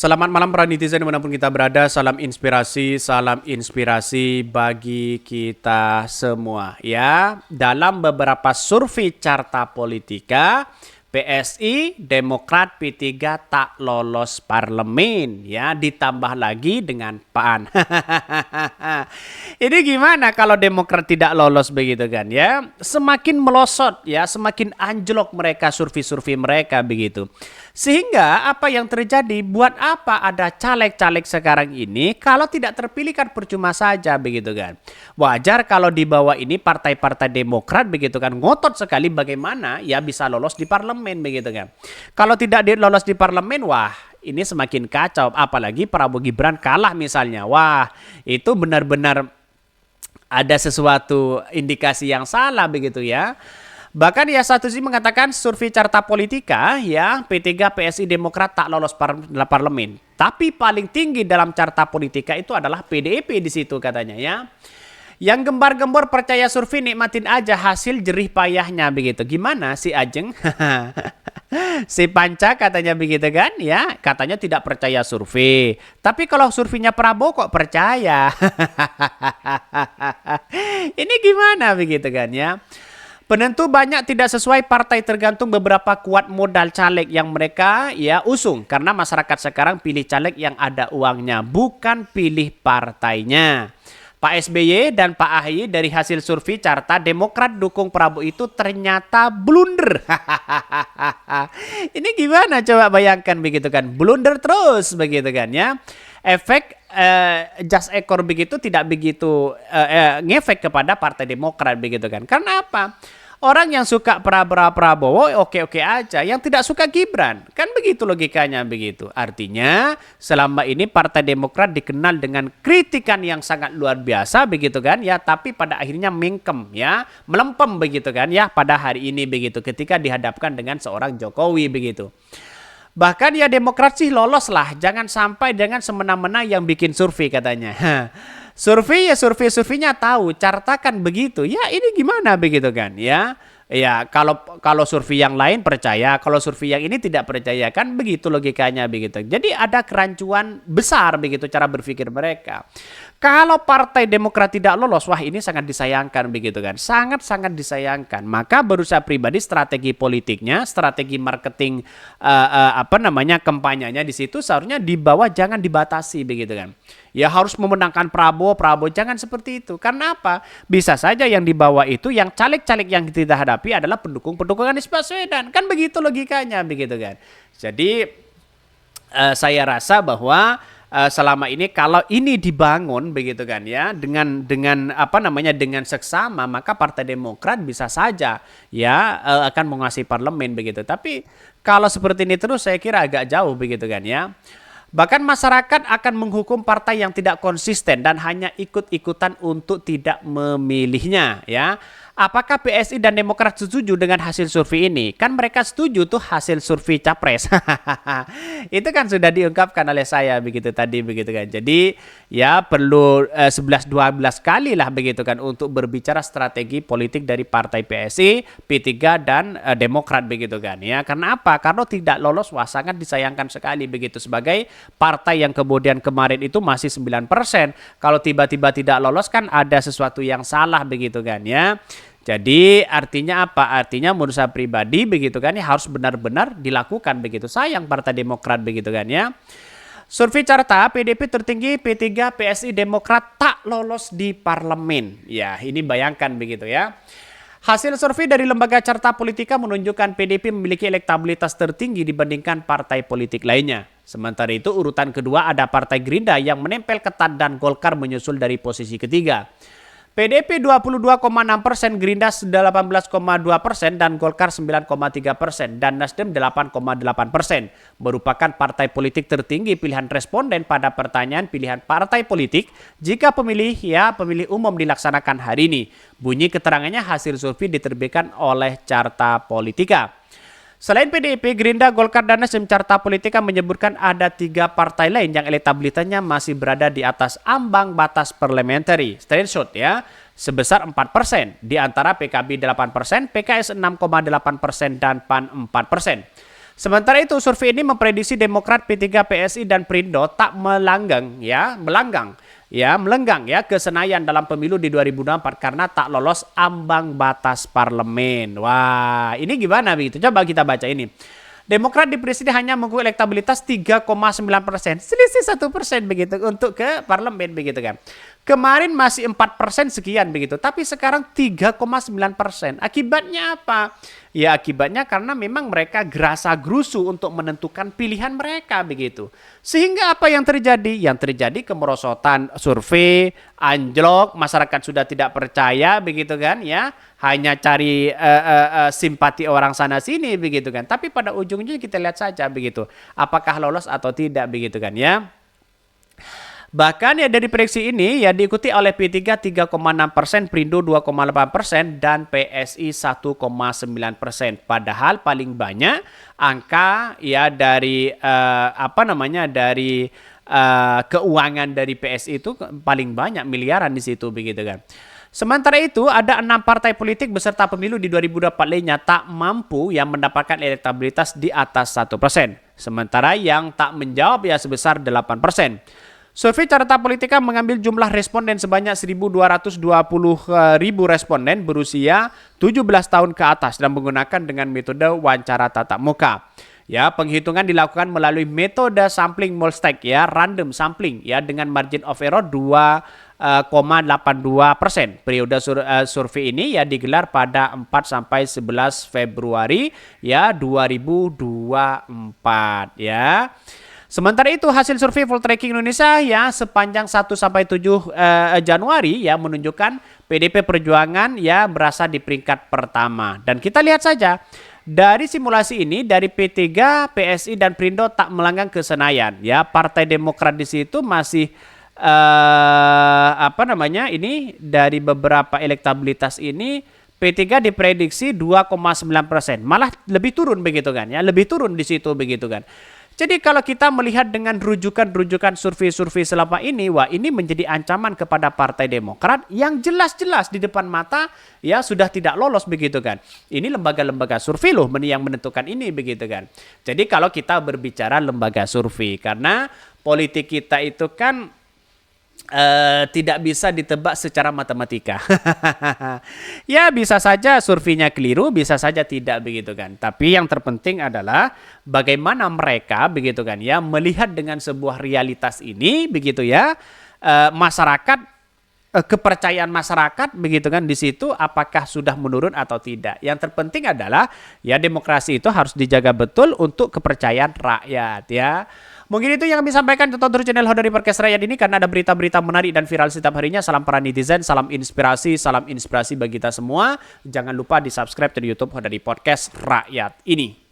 Selamat malam para netizen dimanapun kita berada, salam inspirasi bagi kita semua ya. Dalam beberapa survei carta politika, PSI, Demokrat, P3 tak lolos parlemen ya, ditambah lagi dengan PAN. Ini gimana kalau Demokrat tidak lolos begitu kan ya? Semakin melosot ya, semakin anjlok mereka survei-survei mereka begitu. Sehingga apa yang terjadi, buat apa ada caleg-caleg sekarang ini kalau tidak terpilih kan percuma saja begitu kan. Wajar kalau di bawah ini partai-partai Demokrat begitu kan ngotot sekali bagaimana ya bisa lolos di parlemen begitu kan. Kalau tidak lolos di parlemen, wah ini semakin kacau, apalagi Prabowo Gibran kalah misalnya. Wah, itu benar-benar ada sesuatu indikasi yang salah begitu ya. Bahkan ya satu sisi mengatakan survei carta politika ya P3 PSI Demokrat tak lolos parlemen. Tapi paling tinggi dalam carta politika itu adalah PDIP di situ katanya ya. Yang gembar-gembor percaya survei, nikmatin aja hasil jerih payahnya begitu. Gimana si Ajeng? Si Panca katanya begitu kan ya, katanya tidak percaya survei. Tapi kalau surveinya Prabowo kok percaya. Ini gimana begitu kan ya. Penentu banyak tidak sesuai partai tergantung beberapa kuat modal caleg yang mereka ya usung. Karena masyarakat sekarang pilih caleg yang ada uangnya, bukan pilih partainya. Pak SBY dan Pak AHY dari hasil survei carta Demokrat dukung Prabowo itu ternyata blunder. Ini gimana coba bayangkan begitu kan, blunder terus begitu kan ya. Efek jas ekor begitu tidak begitu ngefek kepada Partai Demokrat begitu kan. Karena apa? Orang yang suka Prabowo oke-oke aja, yang tidak suka Gibran. Kan begitu logikanya begitu. Artinya selama ini Partai Demokrat dikenal dengan kritikan yang sangat luar biasa begitu kan ya, tapi pada akhirnya mingkem ya, melempem begitu kan ya pada hari ini begitu ketika dihadapkan dengan seorang Jokowi begitu. Bahkan ya Demokrat sih lolos lah, jangan sampai dengan semena-mena yang bikin survei katanya. Survei ya surveinya tahu, cartakan begitu. Ya ini gimana begitu kan ya. Ya kalau survei yang lain percaya, kalau survei yang ini tidak percaya, kan begitu logikanya begitu. Jadi ada kerancuan besar begitu cara berpikir mereka. Kalau Partai Demokrat tidak lolos, wah ini sangat disayangkan begitu kan. Sangat-sangat disayangkan. Maka berusaha pribadi strategi politiknya, strategi marketing kampanyenya di situ seharusnya di bawah, jangan dibatasi begitu kan. Ya harus memenangkan Prabowo, jangan seperti itu. Karena apa? Bisa saja yang di bawah itu, yang caleg-caleg yang kita hadapi adalah pendukung Anies Baswedan. Kan begitu logikanya begitu kan. Jadi saya rasa bahwa selama ini kalau ini dibangun begitu kan ya dengan dengan seksama, maka Partai Demokrat bisa saja ya akan menguasai parlemen begitu. Tapi kalau seperti ini terus saya kira agak jauh begitu kan ya. Bahkan masyarakat akan menghukum partai yang tidak konsisten dan hanya ikut-ikutan untuk tidak memilihnya ya. Apakah PSI dan Demokrat setuju dengan hasil survei ini? Kan mereka setuju tuh hasil survei capres. Itu kan sudah diungkapkan oleh saya begitu tadi begitu kan. Jadi ya perlu 11-12 kali lah begitu kan untuk berbicara strategi politik dari partai PSI, P3 dan Demokrat begitu kan ya. Karena apa? Karena tidak lolos, wah sangat disayangkan sekali begitu sebagai partai yang kemudian kemarin itu masih 9%. Kalau tiba-tiba tidak lolos kan ada sesuatu yang salah begitu kan ya. Jadi artinya apa? Artinya menurut saya pribadi begitu kan ya harus benar-benar dilakukan begitu. Sayang Partai Demokrat begitu kan ya. Survei carta PDIP tertinggi, P3 PSI Demokrat tak lolos di parlemen. Ya ini bayangkan begitu ya. Hasil survei dari lembaga carta politika menunjukkan PDIP memiliki elektabilitas tertinggi dibandingkan partai politik lainnya. Sementara itu urutan kedua ada Partai Gerindra yang menempel ketat dan Golkar menyusul dari posisi ketiga. PDIP 22,6%, Gerindra 18,2% dan Golkar 9,3% dan Nasdem 8,8%. Merupakan partai politik tertinggi pilihan responden pada pertanyaan pilihan partai politik jika pemilih umum dilaksanakan hari ini. Bunyi keterangannya hasil survei diterbitkan oleh Carta Politika. Selain PDIP, Gerindra, Golkar, dan Nasdem, Carta Politika menyebutkan ada 3 partai lain yang elektabilitasnya masih berada di atas ambang batas parliamentary threshold ya, sebesar 4%, di antara PKB 8%, PKS 6,8% dan PAN 4%. Sementara itu survei ini memprediksi Demokrat, P3, PSI dan Perindo tak melenggang ke Senayan dalam pemilu di 2024 karena tak lolos ambang batas parlemen. Wah, ini gimana begitu? Coba kita baca ini. Demokrat diprediksi hanya mengungguli elektabilitas 3,9%, selisih 1% begitu untuk ke parlemen begitu kan. Kemarin masih 4% sekian begitu, tapi sekarang 3,9%. Akibatnya apa? Ya akibatnya karena memang mereka gerasa-gerusu untuk menentukan pilihan mereka begitu. Sehingga apa yang terjadi? Yang terjadi kemerosotan survei, anjlok, masyarakat sudah tidak percaya begitu kan ya. Hanya cari simpati orang sana sini begitu kan. Tapi pada ujungnya kita lihat saja begitu. Apakah lolos atau tidak begitu kan ya. Bahkan ya dari prediksi ini ya diikuti oleh P3 3,6%, Perindo 2,8% dan PSI 1,9%. Padahal paling banyak angka ya dari keuangan dari PSI itu paling banyak miliaran di situ begitu kan. Sementara itu ada 6 partai politik beserta pemilu di 2024 lainnya tak mampu yang mendapatkan elektabilitas di atas 1%. Sementara yang tak menjawab ya sebesar 8%. Survei Carta Politika mengambil jumlah responden sebanyak 1.220.000 responden berusia 17 tahun ke atas dan menggunakan dengan metode wawancara tatap muka. Ya, penghitungan dilakukan melalui metode sampling Molstech ya, random sampling ya dengan margin of error 2,82%. Periode survei ini ya digelar pada 4 sampai 11 Februari ya 2024 ya. Sementara itu hasil survei Poltreking Indonesia ya sepanjang 1 sampai 7 Januari ya menunjukkan PDP Perjuangan ya berasa di peringkat pertama. Dan kita lihat saja dari simulasi ini dari P3, PSI dan Perindo tak melenggang ke Senayan ya. Partai Demokrat di situ masih ini dari beberapa elektabilitas ini P3 diprediksi 2,9%, malah lebih turun begitu kan ya, lebih turun di situ begitu kan. Jadi kalau kita melihat dengan rujukan-rujukan survei-survei selama ini, wah ini menjadi ancaman kepada Partai Demokrat yang jelas-jelas di depan mata ya sudah tidak lolos begitu kan. Ini lembaga-lembaga survei loh yang menentukan ini begitu kan. Jadi kalau kita berbicara lembaga survei, karena politik kita itu kan tidak bisa ditebak secara matematika. Ya bisa saja surveinya keliru, bisa saja tidak begitu kan. Tapi yang terpenting adalah bagaimana mereka begitu kan ya melihat dengan sebuah realitas ini begitu ya, masyarakat, kepercayaan masyarakat begitu kan di situ apakah sudah menurun atau tidak. Yang terpenting adalah ya demokrasi itu harus dijaga betul untuk kepercayaan rakyat ya. Mungkin itu yang kami sampaikan. Tonton terus channel Hodari Podcast Rakyat ini karena ada berita-berita menarik dan viral setiap harinya. Salam para netizen, salam inspirasi bagi kita semua. Jangan lupa di subscribe di YouTube Hodari Podcast Rakyat ini.